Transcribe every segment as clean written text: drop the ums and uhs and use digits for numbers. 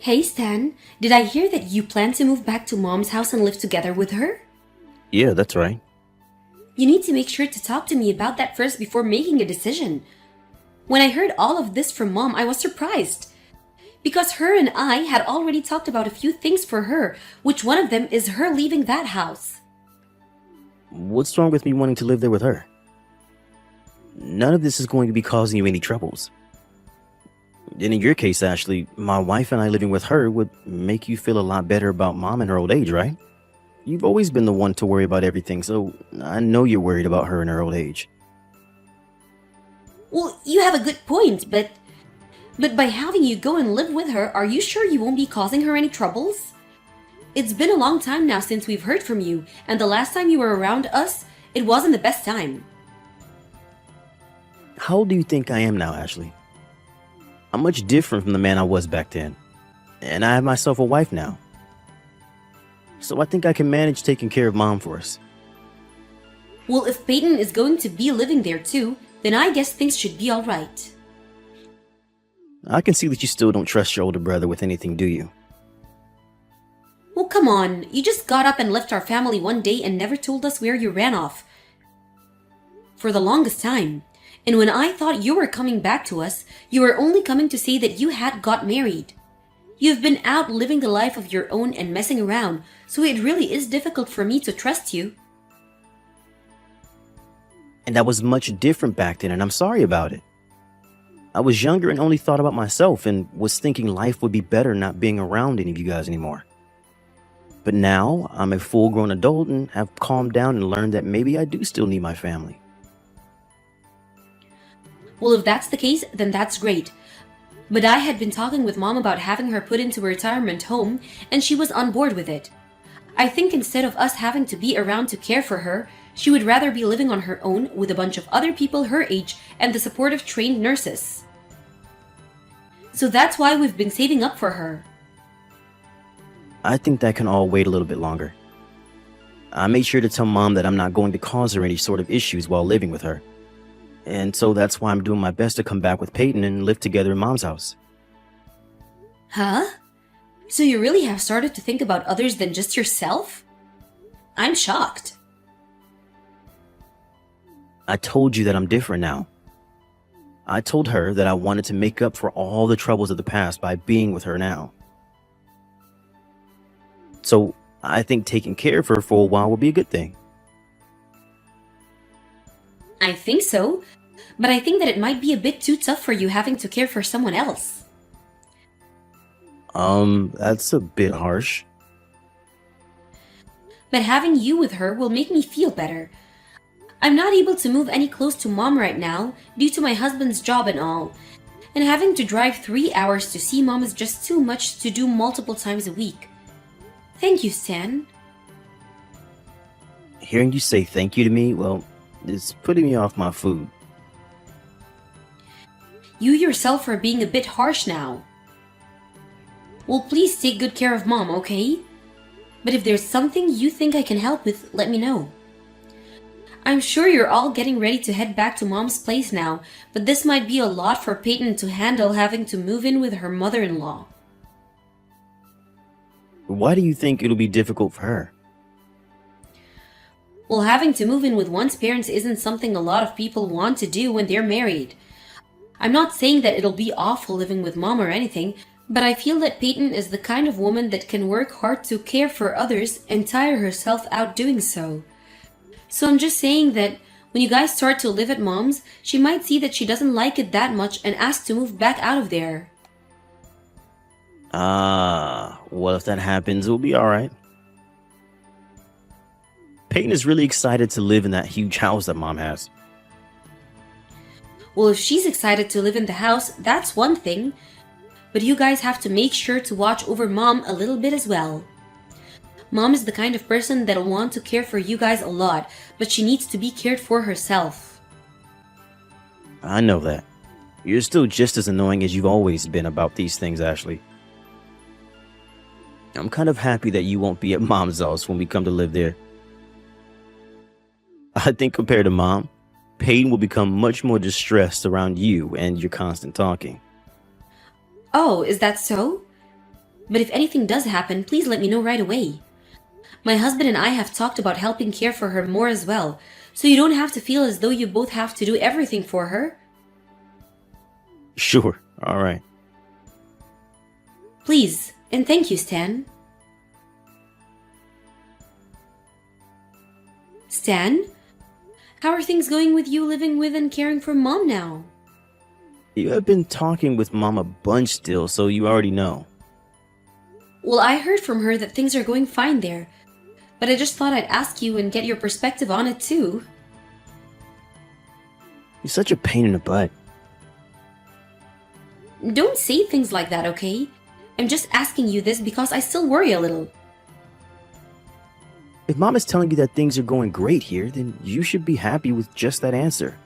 Hey Stan, did I hear that you plan to move back to mom's house and live together with her? Yeah, that's right. You need to make sure to talk to me about that first before making a decision. When I heard all of this from mom, I was surprised. Because her and I had already talked about a few things for her, which one of them is her leaving that house. What's wrong with me wanting to live there with her? None of this is going to be causing you any troubles. And in your case, Ashley, my wife and I living with her would make you feel a lot better about mom in her old age, right? You've always been the one to worry about everything, so I know you're worried about her in her old age. Well, you have a good point, but by having you go and live with her, are you sure you won't be causing her any troubles? It's been a long time now since we've heard from you, and the last time you were around us, it wasn't the best time. How old do you think I am now, Ashley? I'm much different from the man I was back then. And I have myself a wife now. So I think I can manage taking care of mom for us. Well, if Peyton is going to be living there too, then I guess things should be alright. I can see that you still don't trust your older brother with anything, do you? Well, come on, you just got up and left our family one day and never told us where you ran off. For the longest time. And when I thought you were coming back to us, you were only coming to say that you had got married. You've been out living the life of your own and messing around, so it really is difficult for me to trust you. And I was much different back then, and I'm sorry about it. I was younger and only thought about myself and was thinking life would be better not being around any of you guys anymore. But now I'm a full-grown adult and have calmed down and learned that maybe I do still need my family. Well, if that's the case, then that's great. But I had been talking with mom about having her put into a retirement home, and she was on board with it. I think instead of us having to be around to care for her, she would rather be living on her own with a bunch of other people her age and the support of trained nurses. So that's why we've been saving up for her. I think that can all wait a little bit longer. I made sure to tell mom that I'm not going to cause her any sort of issues while living with her. And so that's why I'm doing my best to come back with Peyton and live together in mom's house. Huh? So you really have started to think about others than just yourself? I'm shocked. I told you that I'm different now. I told her that I wanted to make up for all the troubles of the past by being with her now. So I think taking care of her for a while will be a good thing. I think so, but I think that it might be a bit too tough for you having to care for someone else. That's a bit harsh. But having you with her will make me feel better. I'm not able to move any close to mom right now due to my husband's job and all. And having to drive 3 hours to see mom is just too much to do multiple times a week. Thank you, Stan. Hearing you say thank you to me, well, it's putting me off my food. You yourself are being a bit harsh now. Well, please take good care of mom, okay? But if there's something you think I can help with, let me know. I'm sure you're all getting ready to head back to mom's place now, but this might be a lot for Peyton to handle having to move in with her mother-in-law. Why do you think it'll be difficult for her? Well, having to move in with one's parents isn't something a lot of people want to do when they're married. I'm not saying that it'll be awful living with mom or anything, but I feel that Peyton is the kind of woman that can work hard to care for others and tire herself out doing so. So I'm just saying that when you guys start to live at mom's, she might see that she doesn't like it that much and ask to move back out of there. Well, if that happens, it'll be alright. Peyton is really excited to live in that huge house that mom has. Well, if she's excited to live in the house, that's one thing. But you guys have to make sure to watch over mom a little bit as well. Mom is the kind of person that'll want to care for you guys a lot, but she needs to be cared for herself. I know that. You're still just as annoying as you've always been about these things, Ashley. I'm kind of happy that you won't be at mom's house when we come to live there. I think compared to mom, Peyton will become much more distressed around you and your constant talking. Oh, is that so? But if anything does happen, please let me know right away. My husband and I have talked about helping care for her more as well, so you don't have to feel as though you both have to do everything for her. Sure, alright. Please, and thank you, Stan. Stan? How are things going with you living with and caring for Mom now? You have been talking with Mom a bunch still, so you already know. Well, I heard from her that things are going fine there, but I just thought I'd ask you and get your perspective on it too. You're such a pain in the butt. Don't say things like that, okay? I'm just asking you this because I still worry a little. If Mom is telling you that things are going great here, then you should be happy with just that answer.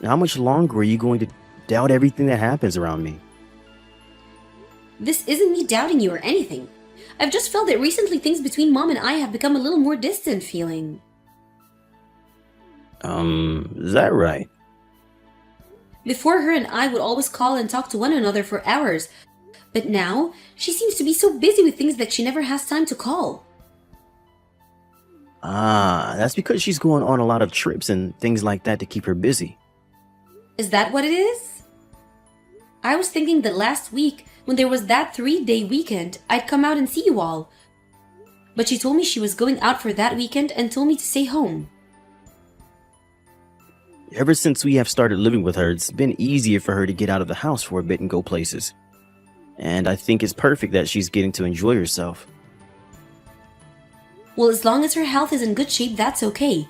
How much longer are you going to doubt everything that happens around me? This isn't me doubting you or anything. I've just felt that recently things between Mom and I have become a little more distant feeling. Is that right? Before, her and I would always call and talk to one another for hours, but now she seems to be so busy with things that she never has time to call. Ah, that's because she's going on a lot of trips and things like that to keep her busy. Is that what it is? I was thinking that last week, when there was that 3-day weekend, I'd come out and see you all. But she told me she was going out for that weekend and told me to stay home. Ever since we have started living with her, it's been easier for her to get out of the house for a bit and go places. And I think it's perfect that she's getting to enjoy herself. Well, as long as her health is in good shape, that's okay.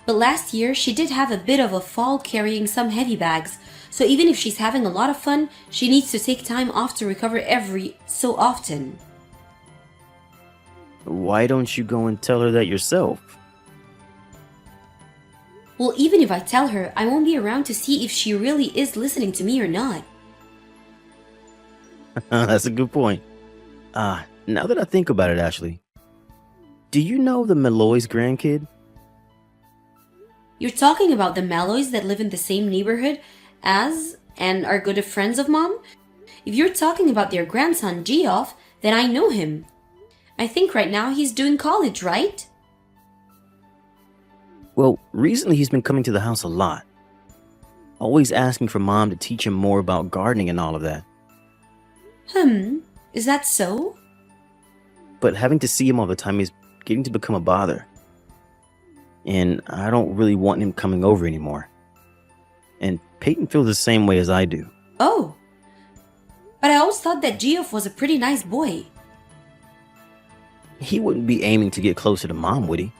But last year, she did have a bit of a fall carrying some heavy bags, so even if she's having a lot of fun, she needs to take time off to recover every so often. Why don't you go and tell her that yourself? Well, even if I tell her, I won't be around to see if she really is listening to me or not. That's a good point. Now that I think about it, Ashley, do you know the Malloy's grandkid? You're talking about the Malloys that live in the same neighborhood as and are good friends of Mom? If you're talking about their grandson, Geoff, then I know him. I think right now he's doing college, right? Well, recently he's been coming to the house a lot. Always asking for Mom to teach him more about gardening and all of that. Is that so? But having to see him all the time is getting to become a bother. And I don't really want him coming over anymore. And Peyton feels the same way as I do. Oh. But I always thought that Geoff was a pretty nice boy. He wouldn't be aiming to get closer to Mom, would he?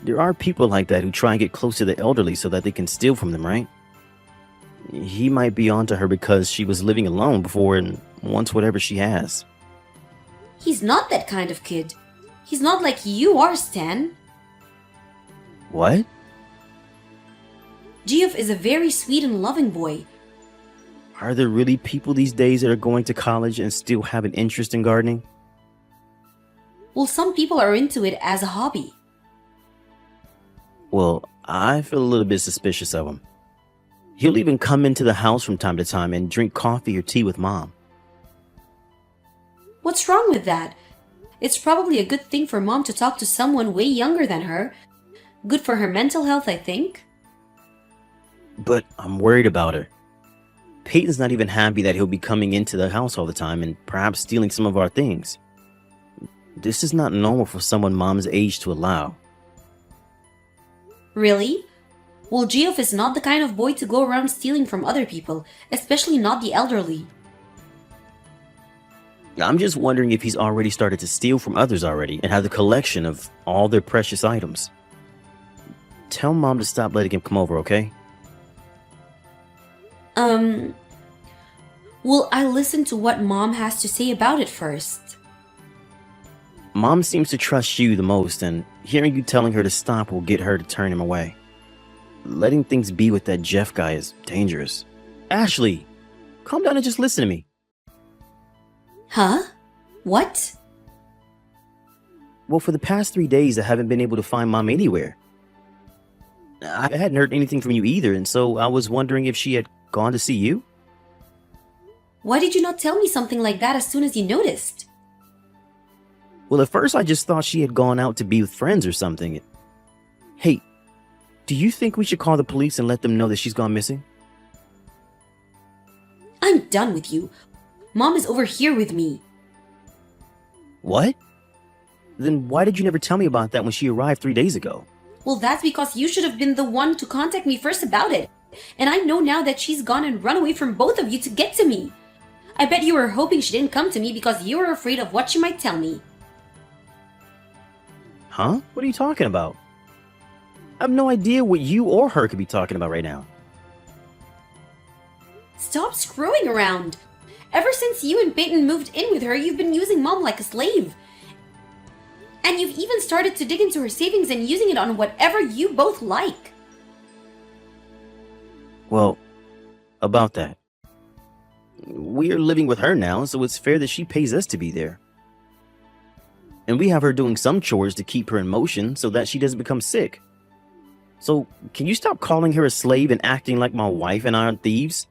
There are people like that who try and get close to the elderly so that they can steal from them, right? He might be onto her because she was living alone before and wants whatever she has. He's not that kind of kid. He's not like you are, Stan. What? Geoff is a very sweet and loving boy. Are there really people these days that are going to college and still have an interest in gardening? Well, some people are into it as a hobby. Well, I feel a little bit suspicious of him. He'll even come into the house from time to time and drink coffee or tea with Mom. What's wrong with that? It's probably a good thing for Mom to talk to someone way younger than her. Good for her mental health, I think. But I'm worried about her. Peyton's not even happy that he'll be coming into the house all the time and perhaps stealing some of our things. This is not normal for someone Mom's age to allow. Really? Well, Geoff is not the kind of boy to go around stealing from other people, especially not the elderly. I'm just wondering if he's already started to steal from others already and has a collection of all their precious items. Tell Mom to stop letting him come over, okay? Well, I'll listen to what Mom has to say about it first. Mom seems to trust you the most, and hearing you telling her to stop will get her to turn him away. Letting things be with that Jeff guy is dangerous. Ashley, calm down and just listen to me. Huh? What? Well, for the past 3 days, I haven't been able to find Mom anywhere. I hadn't heard anything from you either, and so I was wondering if she had gone to see you? Why did you not tell me something like that as soon as you noticed? Well, at first I just thought she had gone out to be with friends or something. Hey, do you think we should call the police and let them know that she's gone missing? I'm done with you. Mom is over here with me. What? Then why did you never tell me about that when she arrived 3 days ago? Well, that's because you should have been the one to contact me first about it. And I know now that she's gone and run away from both of you to get to me. I bet you were hoping she didn't come to me because you were afraid of what she might tell me. Huh? What are you talking about? I have no idea what you or her could be talking about right now. Stop screwing around. Ever since you and Peyton moved in with her, you've been using Mom like a slave. And you've even started to dig into her savings and using it on whatever you both like. Well, about that. We're living with her now, so it's fair that she pays us to be there. And we have her doing some chores to keep her in motion so that she doesn't become sick. So, can you stop calling her a slave and acting like my wife and I aren't thieves?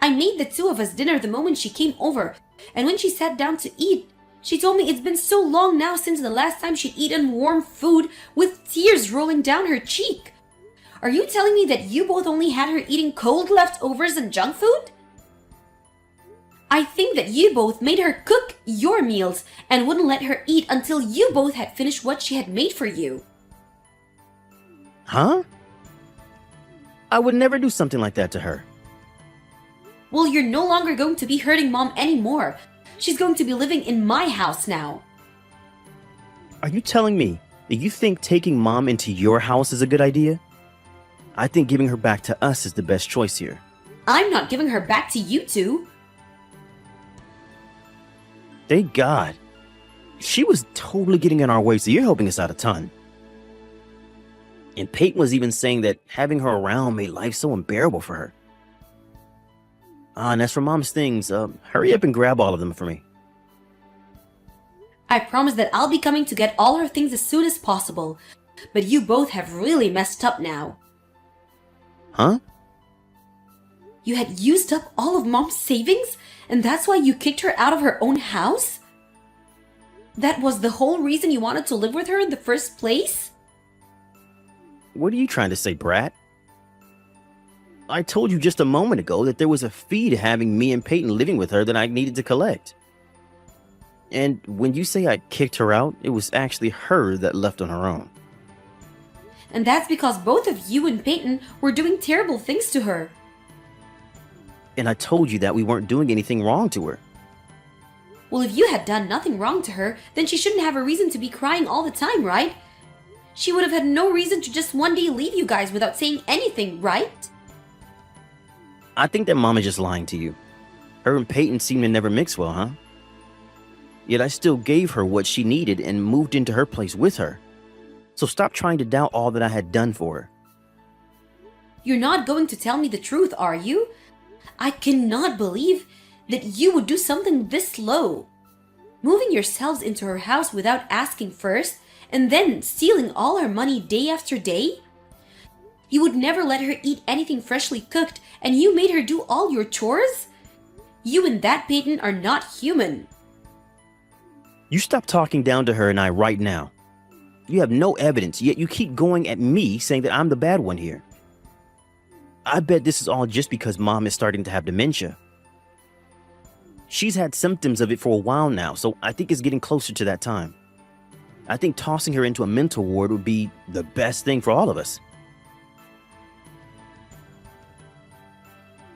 I made the two of us dinner the moment she came over, and when she sat down to eat, she told me it's been so long now since the last time she'd eaten warm food with tears rolling down her cheek. Are you telling me that you both only had her eating cold leftovers and junk food? I think that you both made her cook your meals and wouldn't let her eat until you both had finished what she had made for you. Huh? I would never do something like that to her. Well, you're no longer going to be hurting Mom anymore. She's going to be living in my house now. Are you telling me that you think taking Mom into your house is a good idea? I think giving her back to us is the best choice here. I'm not giving her back to you two. Thank God. She was totally getting in our way, so you're helping us out a ton. And Peyton was even saying that having her around made life so unbearable for her. And as for Mom's things, hurry up and grab all of them for me. I promise that I'll be coming to get all her things as soon as possible. But you both have really messed up now. Huh? You had used up all of Mom's savings, and that's why you kicked her out of her own house? That was the whole reason you wanted to live with her in the first place? What are you trying to say, brat? I told you just a moment ago that there was a fee to having me and Peyton living with her that I needed to collect. And when you say I kicked her out, it was actually her that left on her own. And that's because both of you and Peyton were doing terrible things to her. And I told you that we weren't doing anything wrong to her. Well, if you had done nothing wrong to her, then she shouldn't have a reason to be crying all the time, right? She would have had no reason to just one day leave you guys without saying anything, right? I think that Mom is just lying to you. Her and Peyton seem to never mix well, huh? Yet I still gave her what she needed and moved into her place with her. So stop trying to doubt all that I had done for her. You're not going to tell me the truth, are you? I cannot believe that you would do something this low. Moving yourselves into her house without asking first, and then stealing all her money day after day? You would never let her eat anything freshly cooked, and you made her do all your chores? You and that Peyton are not human. You stop talking down to her and I right now. You have no evidence, yet you keep going at me saying that I'm the bad one here. I bet this is all just because Mom is starting to have dementia. She's had symptoms of it for a while now, so I think it's getting closer to that time. I think tossing her into a mental ward would be the best thing for all of us.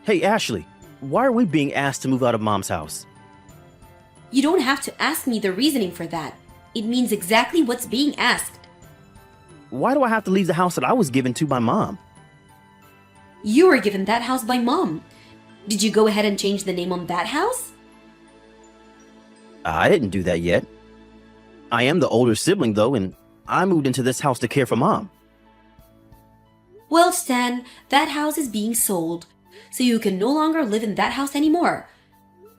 Hey, Ashley, why are we being asked to move out of Mom's house? You don't have to ask me the reasoning for that. It means exactly what's being asked. Why do I have to leave the house that I was given to by Mom? You were given that house by Mom. Did you go ahead and change the name on that house? I didn't do that yet. I am the older sibling, though, and I moved into this house to care for Mom. Well, Stan, that house is being sold, so you can no longer live in that house anymore.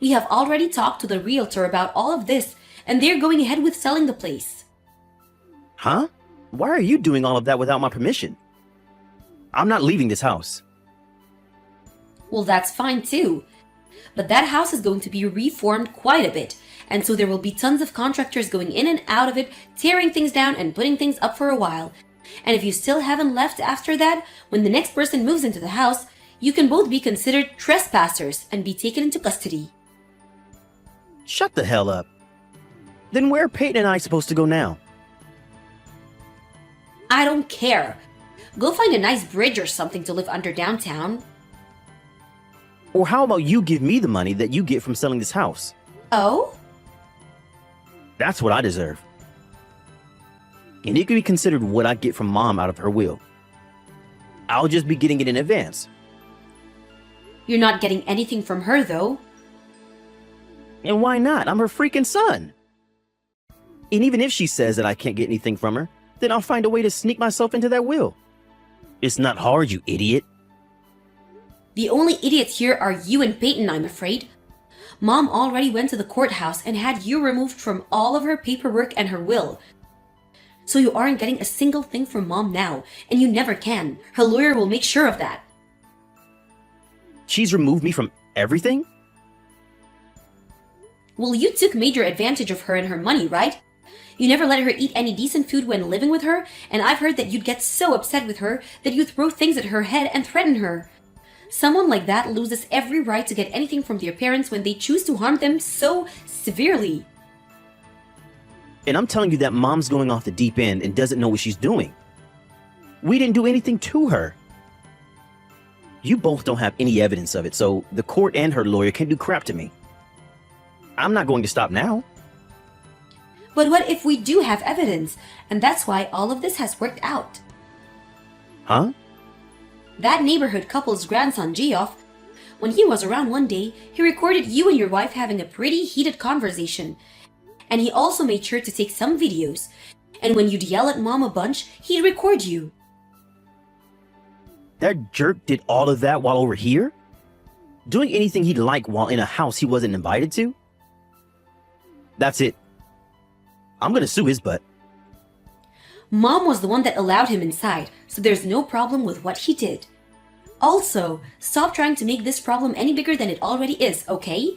We have already talked to the realtor about all of this, and they're going ahead with selling the place. Huh? Why are you doing all of that without my permission? I'm not leaving this house. Well, that's fine too. But that house is going to be reformed quite a bit, and so there will be tons of contractors going in and out of it, tearing things down and putting things up for a while. And if you still haven't left after that, when the next person moves into the house, you can both be considered trespassers and be taken into custody. Shut the hell up. Then where are Peyton and I supposed to go now? I don't care. Go find a nice bridge or something to live under downtown. Or how about you give me the money that you get from selling this house? Oh? That's what I deserve. And it could be considered what I get from Mom out of her will. I'll just be getting it in advance. You're not getting anything from her, though. And why not? I'm her freaking son. And even if she says that I can't get anything from her, then I'll find a way to sneak myself into that will. It's not hard, you idiot. The only idiots here are you and Peyton, I'm afraid. Mom already went to the courthouse and had you removed from all of her paperwork and her will. So you aren't getting a single thing from Mom now, and you never can. Her lawyer will make sure of that. She's removed me from everything? Well, you took major advantage of her and her money, right? You never let her eat any decent food when living with her, and I've heard that you'd get so upset with her that you throw things at her head and threaten her. Someone like that loses every right to get anything from their parents when they choose to harm them so severely. And I'm telling you that Mom's going off the deep end and doesn't know what she's doing. We didn't do anything to her. You both don't have any evidence of it, so the court and her lawyer can do crap to me. I'm not going to stop now. But what if we do have evidence, and that's why all of this has worked out? Huh? That neighborhood couple's grandson, Geoff, when he was around one day, he recorded you and your wife having a pretty heated conversation. And he also made sure to take some videos. And when you'd yell at Mom a bunch, he'd record you. That jerk did all of that while over here? Doing anything he'd like while in a house he wasn't invited to? That's it. I'm gonna sue his butt. Mom was the one that allowed him inside, so there's no problem with what he did. Also, stop trying to make this problem any bigger than it already is, okay?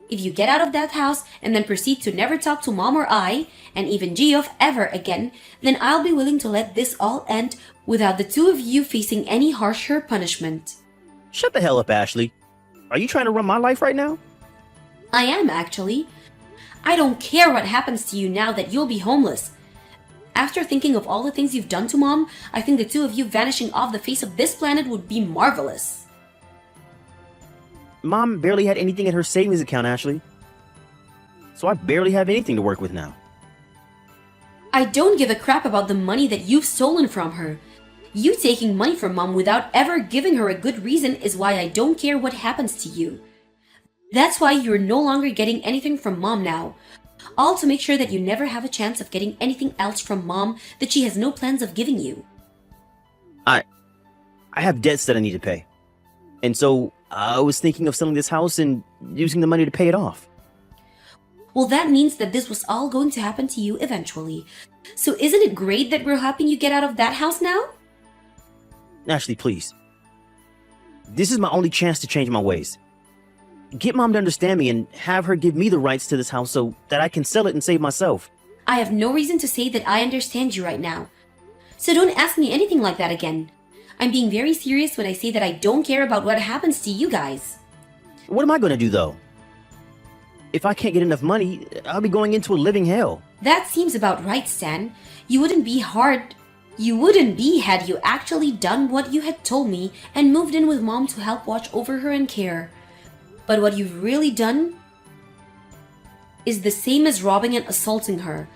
If you get out of that house and then proceed to never talk to Mom or I, and even Geoff ever again, then I'll be willing to let this all end without the two of you facing any harsher punishment. Shut the hell up, Ashley. Are you trying to run my life right now? I am, actually. I don't care what happens to you now that you'll be homeless. After thinking of all the things you've done to Mom, I think the two of you vanishing off the face of this planet would be marvelous. Mom barely had anything in her savings account, Ashley. So I barely have anything to work with now. I don't give a crap about the money that you've stolen from her. You taking money from Mom without ever giving her a good reason is why I don't care what happens to you. That's why you're no longer getting anything from Mom now. All to make sure that you never have a chance of getting anything else from Mom that she has no plans of giving you. I have debts that I need to pay. And so I was thinking of selling this house and using the money to pay it off. Well, that means that this was all going to happen to you eventually. So isn't it great that we're helping you get out of that house now? Ashley, please. This is my only chance to change my ways. Get Mom to understand me and have her give me the rights to this house so that I can sell it and save myself. I have no reason to say that I understand you right now. So don't ask me anything like that again. I'm being very serious when I say that I don't care about what happens to you guys. What am I going to do, though? If I can't get enough money, I'll be going into a living hell. That seems about right, Stan. You wouldn't be had you actually done what you had told me and moved in with Mom to help watch over her and care. But what you've really done is the same as robbing and assaulting her.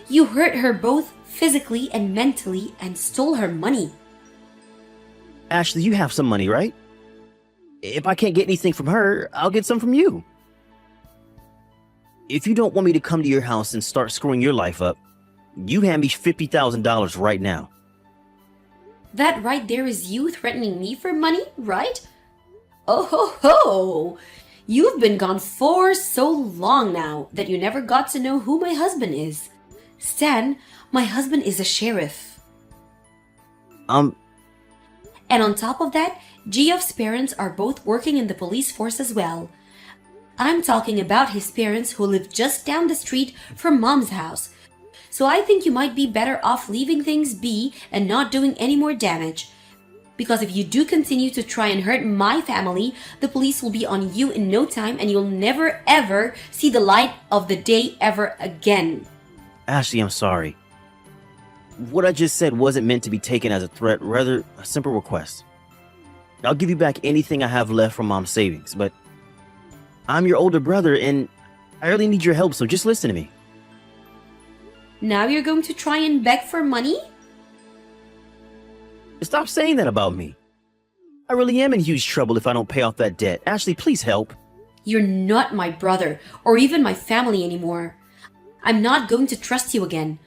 You hurt her both physically and mentally and stole her money. Ashley, you have some money, right? If I can't get anything from her, I'll get some from you. If you don't want me to come to your house and start screwing your life up, you hand me $50,000 right now. That right there is you threatening me for money, right? Oh ho ho! You've been gone for so long now that you never got to know who my husband is. Stan, my husband is a sheriff. And on top of that, Geoff's parents are both working in the police force as well. I'm talking about his parents who live just down the street from Mom's house. So I think you might be better off leaving things be and not doing any more damage. Because if you do continue to try and hurt my family, the police will be on you in no time and you'll never ever see the light of the day ever again. Ashley, I'm sorry. What I just said wasn't meant to be taken as a threat, rather a simple request. I'll give you back anything I have left from Mom's savings, but I'm your older brother and I really need your help, so just listen to me. Now you're going to try and beg for money? Stop saying that about me. I really am in huge trouble if I don't pay off that debt. Ashley, please help. You're not my brother or even my family anymore. I'm not going to trust you again.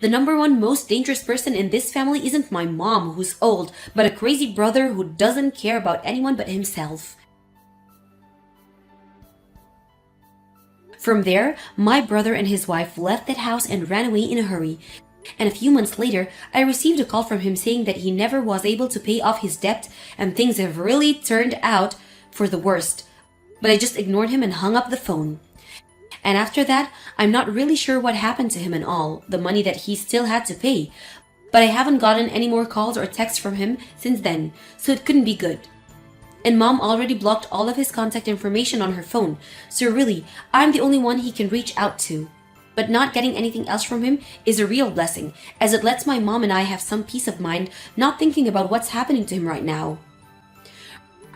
The number one most dangerous person in this family isn't my mom, who's old, but a crazy brother who doesn't care about anyone but himself. From there, my brother and his wife left that house and ran away in a hurry. And a few months later, I received a call from him saying that he never was able to pay off his debt and things have really turned out for the worst. But I just ignored him and hung up the phone. And after that, I'm not really sure what happened to him and all, the money that he still had to pay. But I haven't gotten any more calls or texts from him since then, so it couldn't be good. And Mom already blocked all of his contact information on her phone, so really, I'm the only one he can reach out to. But not getting anything else from him is a real blessing, as it lets my mom and I have some peace of mind not thinking about what's happening to him right now.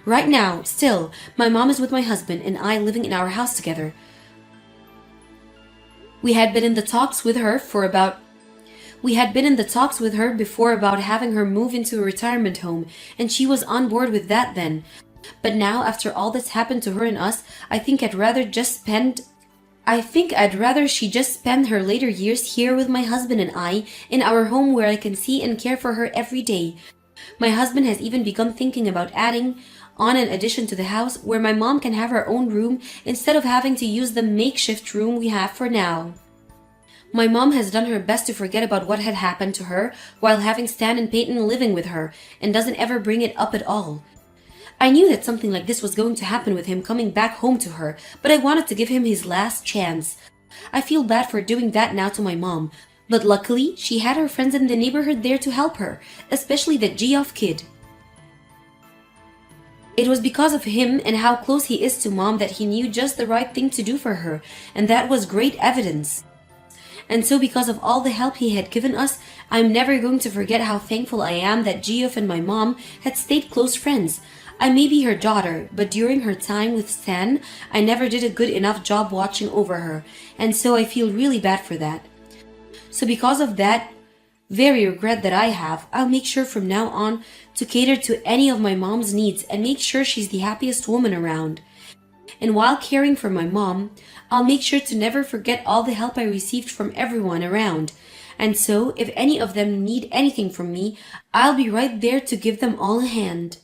Right now, still, my mom is with my husband and I living in our house together. We had been in the talks with her before about having her move into a retirement home, and she was on board with that then. But now, after all that's happened to her and us, I think I'd rather she just spend her later years here with my husband and I in our home where I can see and care for her every day. My husband has even begun thinking about adding on an addition to the house where my mom can have her own room instead of having to use the makeshift room we have for now. My mom has done her best to forget about what had happened to her while having Stan and Peyton living with her and doesn't ever bring it up at all. I knew that something like this was going to happen with him coming back home to her, but I wanted to give him his last chance. I feel bad for doing that now to my mom, but luckily she had her friends in the neighborhood there to help her, especially that Geoff kid. It was because of him and how close he is to Mom that he knew just the right thing to do for her, and that was great evidence. And so because of all the help he had given us, I'm never going to forget how thankful I am that Geoff and my mom had stayed close friends. I may be her daughter, but during her time with Stan, I never did a good enough job watching over her, and so I feel really bad for that. So because of that very regret that I have, I'll make sure from now on to cater to any of my mom's needs and make sure she's the happiest woman around. And while caring for my mom, I'll make sure to never forget all the help I received from everyone around. And so, if any of them need anything from me, I'll be right there to give them all a hand.